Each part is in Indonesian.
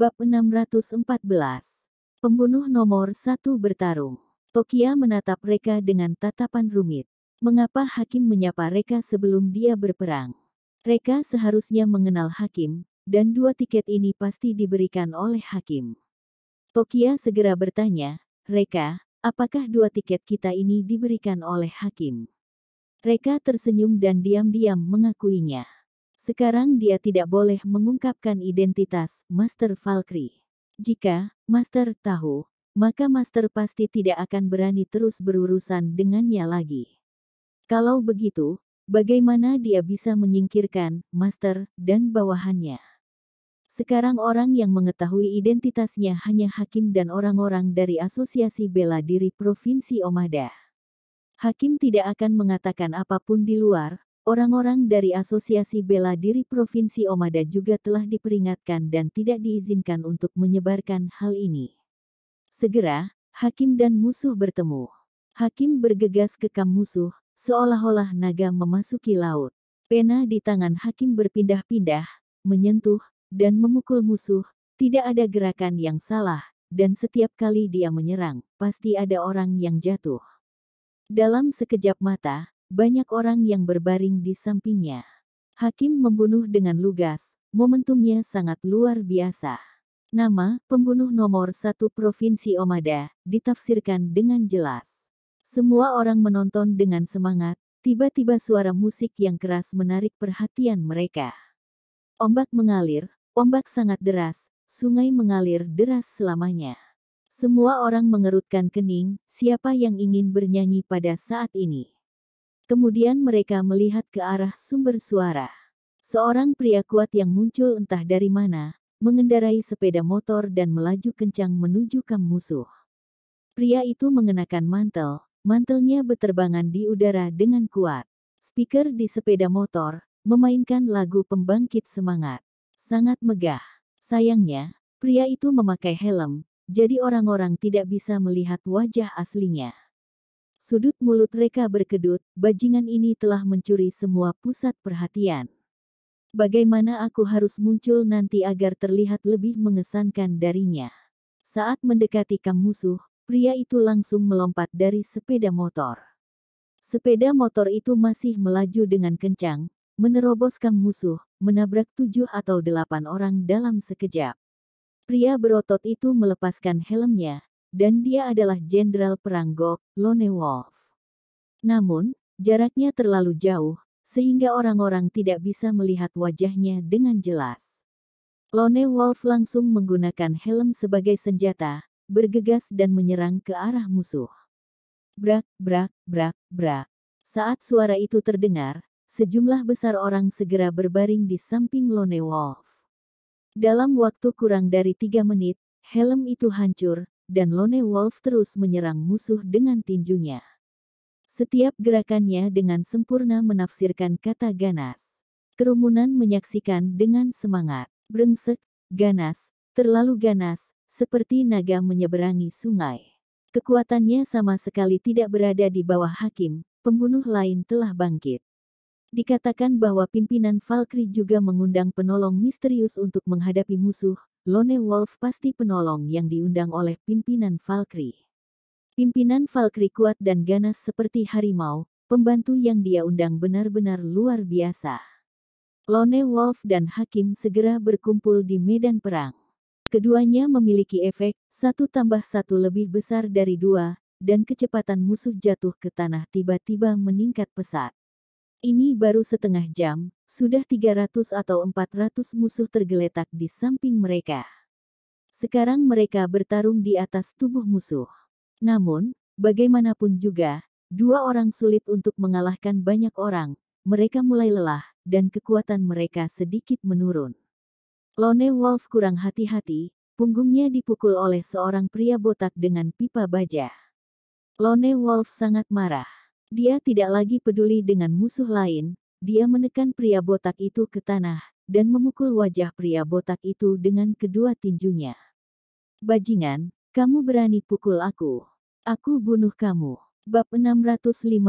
Bab 614. Pembunuh nomor 1 bertarung. Tokia menatap Reka dengan tatapan rumit. Mengapa Hakim menyapa Reka sebelum dia berperang? Reka seharusnya mengenal Hakim, dan 2 tiket ini pasti diberikan oleh Hakim. Tokia segera bertanya, Reka, apakah 2 tiket kita ini diberikan oleh Hakim? Reka tersenyum dan diam-diam mengakuinya. Sekarang dia tidak boleh mengungkapkan identitas Master Valkyrie. Jika Master tahu, maka Master pasti tidak akan berani terus berurusan dengannya lagi. Kalau begitu, bagaimana dia bisa menyingkirkan Master dan bawahannya? Sekarang orang yang mengetahui identitasnya hanya Hakim dan orang-orang dari Asosiasi Bela Diri Provinsi Omada. Hakim tidak akan mengatakan apapun di luar. Orang-orang dari Asosiasi Bela Diri Provinsi Omada juga telah diperingatkan dan tidak diizinkan untuk menyebarkan hal ini. Segera, Hakim dan musuh bertemu. Hakim bergegas ke kam musuh, seolah-olah naga memasuki laut. Pena di tangan Hakim berpindah-pindah, menyentuh, dan memukul musuh. Tidak ada gerakan yang salah, dan setiap kali dia menyerang, pasti ada orang yang jatuh. Dalam sekejap mata, banyak orang yang berbaring di sampingnya. Hakim membunuh dengan lugas, momentumnya sangat luar biasa. Nama pembunuh nomor 1 Provinsi Omada ditafsirkan dengan jelas. Semua orang menonton dengan semangat, tiba-tiba suara musik yang keras menarik perhatian mereka. Ombak mengalir, ombak sangat deras, sungai mengalir deras selamanya. Semua orang mengerutkan kening, siapa yang ingin bernyanyi pada saat ini? Kemudian mereka melihat ke arah sumber suara. Seorang pria kuat yang muncul entah dari mana, mengendarai sepeda motor dan melaju kencang menuju kam musuh. Pria itu mengenakan mantel, mantelnya beterbangan di udara dengan kuat. Speaker di sepeda motor, memainkan lagu pembangkit semangat. Sangat megah. Sayangnya, pria itu memakai helm, jadi orang-orang tidak bisa melihat wajah aslinya. Sudut mulut Reka berkedut, bajingan ini telah mencuri semua pusat perhatian. Bagaimana aku harus muncul nanti agar terlihat lebih mengesankan darinya? Saat mendekati kam musuh, pria itu langsung melompat dari sepeda motor. Sepeda motor itu masih melaju dengan kencang, menerobos kam musuh, menabrak 7 atau 8 orang dalam sekejap. Pria berotot itu melepaskan helmnya, dan dia adalah Jenderal Perang Gok, Lone Wolf. Namun, jaraknya terlalu jauh, sehingga orang-orang tidak bisa melihat wajahnya dengan jelas. Lone Wolf langsung menggunakan helm sebagai senjata, bergegas dan menyerang ke arah musuh. Brak, brak, brak, brak. Saat suara itu terdengar, sejumlah besar orang segera berbaring di samping Lone Wolf. Dalam waktu kurang dari 3 menit, helm itu hancur, dan Lone Wolf terus menyerang musuh dengan tinjunya. Setiap gerakannya dengan sempurna menafsirkan kata ganas. Kerumunan menyaksikan dengan semangat. Brengsek, ganas, terlalu ganas, seperti naga menyeberangi sungai. Kekuatannya sama sekali tidak berada di bawah Hakim, pembunuh lain telah bangkit. Dikatakan bahwa pimpinan Valkyrie juga mengundang penolong misterius untuk menghadapi musuh. Lone Wolf pasti penolong yang diundang oleh pimpinan Valkyrie. Pimpinan Valkyrie kuat dan ganas seperti harimau, pembantu yang dia undang benar-benar luar biasa. Lone Wolf dan Hakim segera berkumpul di medan perang. Keduanya memiliki efek 1+1 lebih besar dari 2, dan kecepatan musuh jatuh ke tanah tiba-tiba meningkat pesat. Ini baru setengah jam, sudah 300 atau 400 musuh tergeletak di samping mereka. Sekarang mereka bertarung di atas tubuh musuh. Namun, bagaimanapun juga, 2 orang sulit untuk mengalahkan banyak orang. Mereka mulai lelah, dan kekuatan mereka sedikit menurun. Lone Wolf kurang hati-hati, punggungnya dipukul oleh seorang pria botak dengan pipa baja. Lone Wolf sangat marah. Dia tidak lagi peduli dengan musuh lain. Dia menekan pria botak itu ke tanah, dan memukul wajah pria botak itu dengan kedua tinjunya. Bajingan, kamu berani pukul aku. Aku bunuh kamu. Bab 615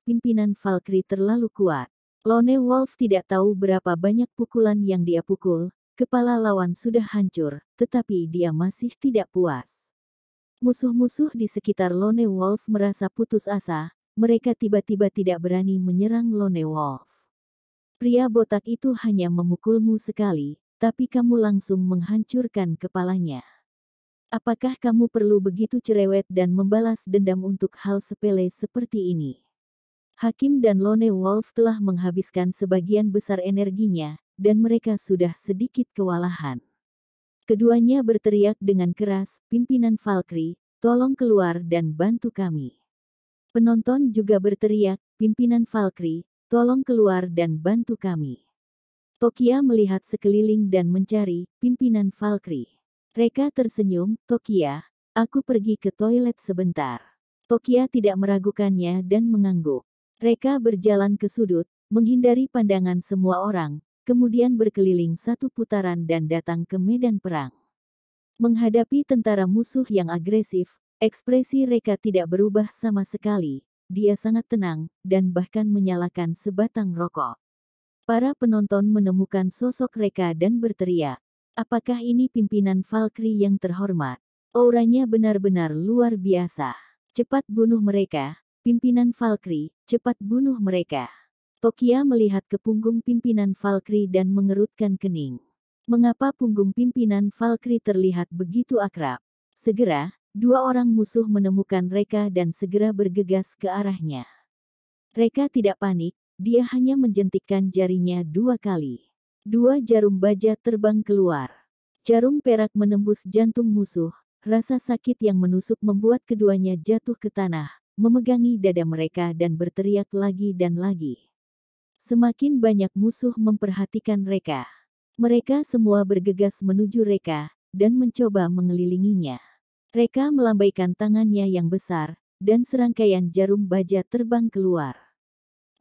Pimpinan Valkyrie terlalu kuat. Lone Wolf tidak tahu berapa banyak pukulan yang dia pukul, kepala lawan sudah hancur, tetapi dia masih tidak puas. Musuh-musuh di sekitar Lone Wolf merasa putus asa, mereka tiba-tiba tidak berani menyerang Lone Wolf. Pria botak itu hanya memukulmu sekali, tapi kamu langsung menghancurkan kepalanya. Apakah kamu perlu begitu cerewet dan membalas dendam untuk hal sepele seperti ini? Hakim dan Lone Wolf telah menghabiskan sebagian besar energinya, dan mereka sudah sedikit kewalahan. Keduanya berteriak dengan keras, "Pimpinan Valkyrie, tolong keluar dan bantu kami." Penonton juga berteriak, "Pimpinan Valkyrie, tolong keluar dan bantu kami." Tokia melihat sekeliling dan mencari pimpinan Valkyrie. Reka tersenyum, "Tokia, aku pergi ke toilet sebentar." Tokia tidak meragukannya dan mengangguk. Reka berjalan ke sudut, menghindari pandangan semua orang, kemudian berkeliling satu putaran dan datang ke medan perang. Menghadapi tentara musuh yang agresif, ekspresi Reka tidak berubah sama sekali. Dia sangat tenang, dan bahkan menyalakan sebatang rokok. Para penonton menemukan sosok Reka dan berteriak, "Apakah ini pimpinan Valkyrie yang terhormat? Auranya benar-benar luar biasa. Cepat bunuh mereka, pimpinan Valkyrie, cepat bunuh mereka." Tokia melihat ke punggung pimpinan Valkyrie dan mengerutkan kening. Mengapa punggung pimpinan Valkyrie terlihat begitu akrab? Segera, dua orang musuh menemukan Reka dan segera bergegas ke arahnya. Reka tidak panik, dia hanya menjentikkan jarinya 2 kali. 2 jarum baja terbang keluar. Jarum perak menembus jantung musuh, rasa sakit yang menusuk membuat keduanya jatuh ke tanah, memegangi dada mereka dan berteriak lagi dan lagi. Semakin banyak musuh memperhatikan Reka. Mereka semua bergegas menuju Reka, dan mencoba mengelilinginya. Reka melambaikan tangannya yang besar, dan serangkaian jarum baja terbang keluar.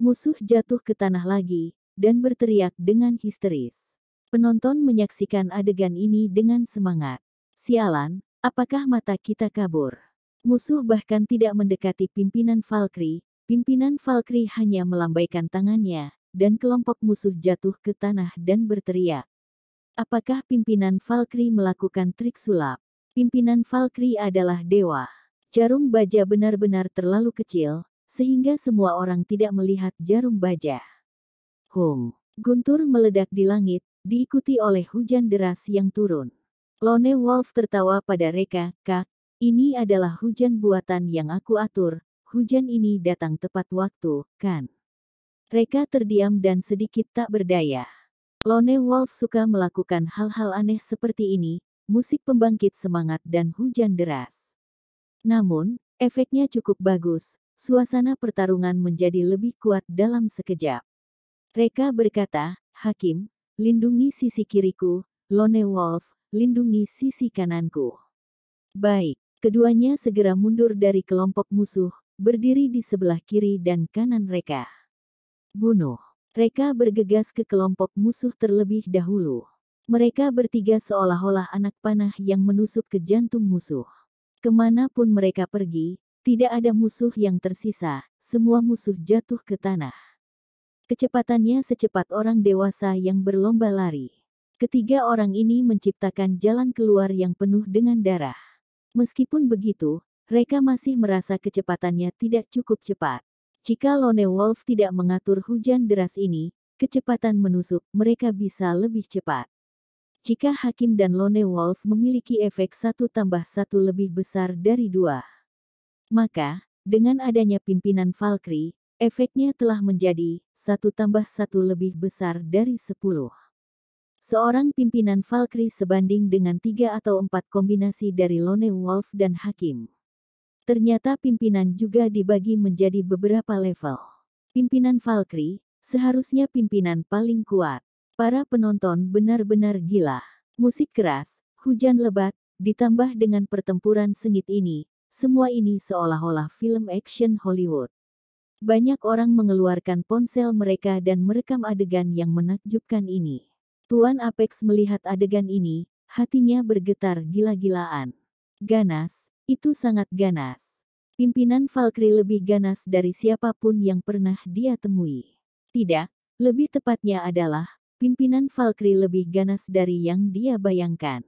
Musuh jatuh ke tanah lagi, dan berteriak dengan histeris. Penonton menyaksikan adegan ini dengan semangat. "Sialan, apakah mata kita kabur?" Musuh bahkan tidak mendekati pimpinan Valkyrie. Pimpinan Valkyrie hanya melambaikan tangannya, dan kelompok musuh jatuh ke tanah dan berteriak. Apakah pimpinan Valkyrie melakukan trik sulap? Pimpinan Valkyrie adalah dewa. Jarum baja benar-benar terlalu kecil, sehingga semua orang tidak melihat jarum baja. Hung! Guntur meledak di langit, diikuti oleh hujan deras yang turun. Lone Wolf tertawa pada Reka, "Kak, ini adalah hujan buatan yang aku atur. Hujan ini datang tepat waktu, kan?" Reka terdiam dan sedikit tak berdaya. Lone Wolf suka melakukan hal-hal aneh seperti ini, musik pembangkit semangat dan hujan deras. Namun, efeknya cukup bagus, suasana pertarungan menjadi lebih kuat dalam sekejap. Reka berkata, "Hakim, lindungi sisi kiriku, Lone Wolf, lindungi sisi kananku." Baik, keduanya segera mundur dari kelompok musuh, berdiri di sebelah kiri dan kanan Reka. Bunuh. Reka bergegas ke kelompok musuh terlebih dahulu. Mereka bertiga seolah-olah anak panah yang menusuk ke jantung musuh. Kemanapun mereka pergi, tidak ada musuh yang tersisa, semua musuh jatuh ke tanah. Kecepatannya secepat orang dewasa yang berlomba lari. Ketiga orang ini menciptakan jalan keluar yang penuh dengan darah. Meskipun begitu, Reka masih merasa kecepatannya tidak cukup cepat. Jika Lone Wolf tidak mengatur hujan deras ini, kecepatan menusuk mereka bisa lebih cepat. Jika Hakim dan Lone Wolf memiliki efek 1+1 lebih besar dari 2, maka, dengan adanya pimpinan Valkyrie, efeknya telah menjadi 1+1 lebih besar dari 10. Seorang pimpinan Valkyrie sebanding dengan 3 atau 4 kombinasi dari Lone Wolf dan Hakim. Ternyata pimpinan juga dibagi menjadi beberapa level. Pimpinan Valkyrie, seharusnya pimpinan paling kuat. Para penonton benar-benar gila. Musik keras, hujan lebat, ditambah dengan pertempuran sengit ini, semua ini seolah-olah film action Hollywood. Banyak orang mengeluarkan ponsel mereka dan merekam adegan yang menakjubkan ini. Tuan Apex melihat adegan ini, hatinya bergetar gila-gilaan. Ganas, itu sangat ganas. Pimpinan Valkyrie lebih ganas dari siapapun yang pernah dia temui. Tidak, lebih tepatnya adalah, pimpinan Valkyrie lebih ganas dari yang dia bayangkan.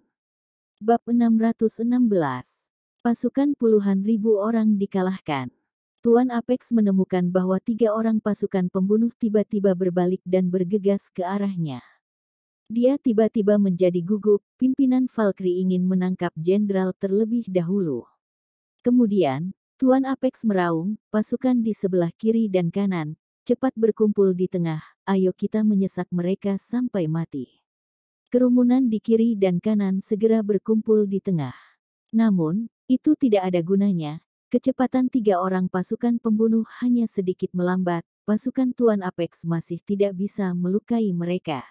Bab 616. Pasukan puluhan ribu orang dikalahkan. Tuan Apex menemukan bahwa 3 orang pasukan pembunuh tiba-tiba berbalik dan bergegas ke arahnya. Dia tiba-tiba menjadi gugup, pimpinan Valkyrie ingin menangkap jenderal terlebih dahulu. Kemudian, Tuan Apex meraung, pasukan di sebelah kiri dan kanan, cepat berkumpul di tengah, ayo kita menyesak mereka sampai mati. Kerumunan di kiri dan kanan segera berkumpul di tengah. Namun, itu tidak ada gunanya. Kecepatan 3 orang pasukan pembunuh hanya sedikit melambat, pasukan Tuan Apex masih tidak bisa melukai mereka.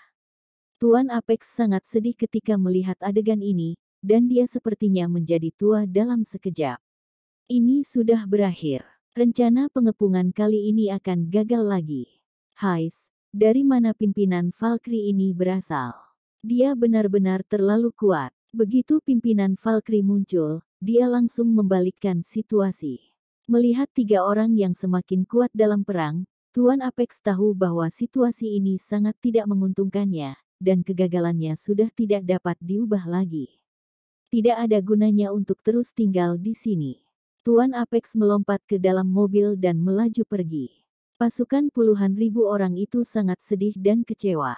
Tuan Apex sangat sedih ketika melihat adegan ini, dan dia sepertinya menjadi tua dalam sekejap. Ini sudah berakhir. Rencana pengepungan kali ini akan gagal lagi. Hais, dari mana pimpinan Valkyrie ini berasal? Dia benar-benar terlalu kuat. Begitu pimpinan Valkyrie muncul, dia langsung membalikkan situasi. Melihat 3 orang yang semakin kuat dalam perang, Tuan Apex tahu bahwa situasi ini sangat tidak menguntungkannya, dan kegagalannya sudah tidak dapat diubah lagi. Tidak ada gunanya untuk terus tinggal di sini. Tuan Apex melompat ke dalam mobil dan melaju pergi. Pasukan puluhan ribu orang itu sangat sedih dan kecewa.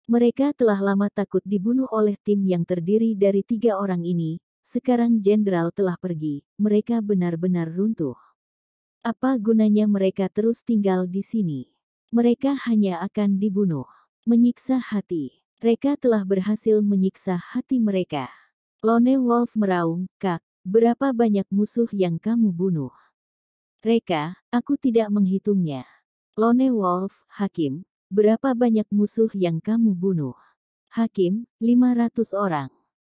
Mereka telah lama takut dibunuh oleh tim yang terdiri dari 3 orang ini. Sekarang jenderal telah pergi, mereka benar-benar runtuh. Apa gunanya mereka terus tinggal di sini? Mereka hanya akan dibunuh. Menyiksa hati. Mereka telah berhasil menyiksa hati mereka. Lone Wolf meraung, "Kak, berapa banyak musuh yang kamu bunuh?" "Reka, aku tidak menghitungnya." Lone Wolf, "Hakim, berapa banyak musuh yang kamu bunuh?" "Hakim, 500 orang."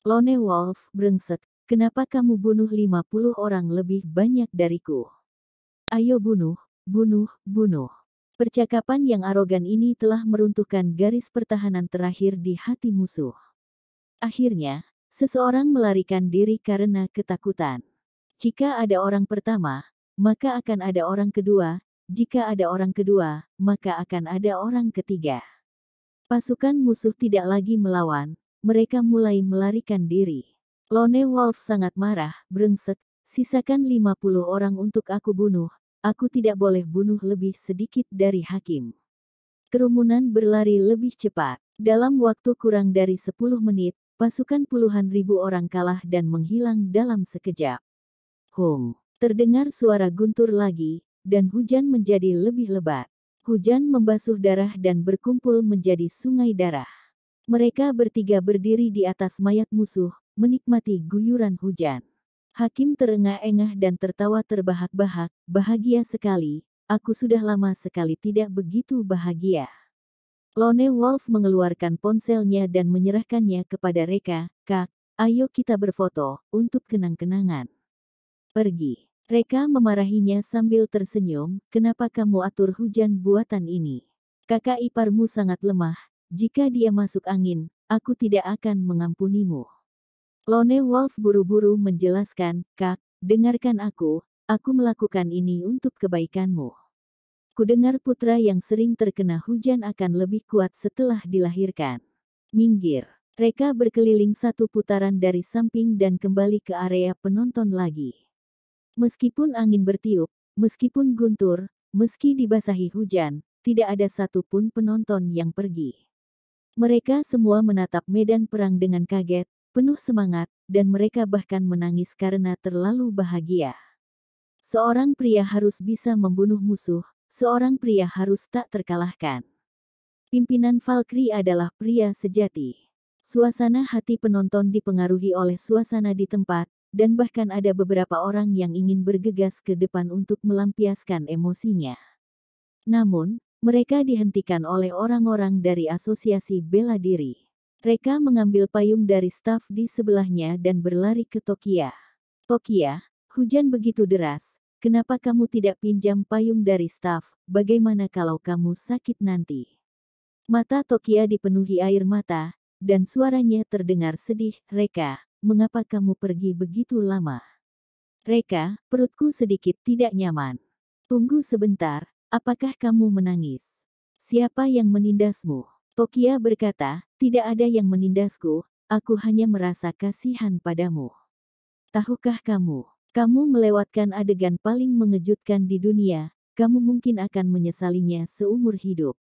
Lone Wolf, "Brengsek, kenapa kamu bunuh 50 orang lebih banyak dariku? Ayo bunuh, bunuh, bunuh." Percakapan yang arogan ini telah meruntuhkan garis pertahanan terakhir di hati musuh. Akhirnya, seseorang melarikan diri karena ketakutan. Jika ada orang pertama, maka akan ada orang kedua. Jika ada orang kedua, maka akan ada orang ketiga. Pasukan musuh tidak lagi melawan, mereka mulai melarikan diri. Lone Wolf sangat marah, "Brengsek, sisakan 50 orang untuk aku bunuh, aku tidak boleh bunuh lebih sedikit dari Hakim." Kerumunan berlari lebih cepat. Dalam waktu kurang dari 10 menit, pasukan puluhan ribu orang kalah dan menghilang dalam sekejap. Hung, terdengar suara guntur lagi, dan hujan menjadi lebih lebat. Hujan membasuh darah dan berkumpul menjadi sungai darah. Mereka bertiga berdiri di atas mayat musuh, menikmati guyuran hujan. Hakim terengah-engah dan tertawa terbahak-bahak, "Bahagia sekali, aku sudah lama sekali tidak begitu bahagia." Lone Wolf mengeluarkan ponselnya dan menyerahkannya kepada Reka, "Kak, ayo kita berfoto, untuk kenang-kenangan." "Pergi." Reka memarahinya sambil tersenyum, "Kenapa kamu atur hujan buatan ini? Kakak iparmu sangat lemah, jika dia masuk angin, aku tidak akan mengampunimu." Lone Wolf buru-buru menjelaskan, "Kak, dengarkan aku melakukan ini untuk kebaikanmu. Kudengar putra yang sering terkena hujan akan lebih kuat setelah dilahirkan." "Minggir." Reka berkeliling 1 putaran dari samping dan kembali ke area penonton lagi. Meskipun angin bertiup, meskipun guntur, meski dibasahi hujan, tidak ada satupun penonton yang pergi. Mereka semua menatap medan perang dengan kaget, penuh semangat, dan mereka bahkan menangis karena terlalu bahagia. Seorang pria harus bisa membunuh musuh, seorang pria harus tak terkalahkan. Pimpinan Valkyrie adalah pria sejati. Suasana hati penonton dipengaruhi oleh suasana di tempat, dan bahkan ada beberapa orang yang ingin bergegas ke depan untuk melampiaskan emosinya. Namun, mereka dihentikan oleh orang-orang dari asosiasi bela diri. Reka mengambil payung dari staf di sebelahnya dan berlari ke Tokia. "Tokia, hujan begitu deras, kenapa kamu tidak pinjam payung dari staf? Bagaimana kalau kamu sakit nanti?" Mata Tokia dipenuhi air mata, dan suaranya terdengar sedih, "Reka, mengapa kamu pergi begitu lama?" "Reka, perutku sedikit tidak nyaman." "Tunggu sebentar, apakah kamu menangis? Siapa yang menindasmu?" Tokia berkata, tidak ada yang menindasku, aku hanya merasa kasihan padamu. Tahukah kamu melewatkan adegan paling mengejutkan di dunia, kamu mungkin akan menyesalinya seumur hidup.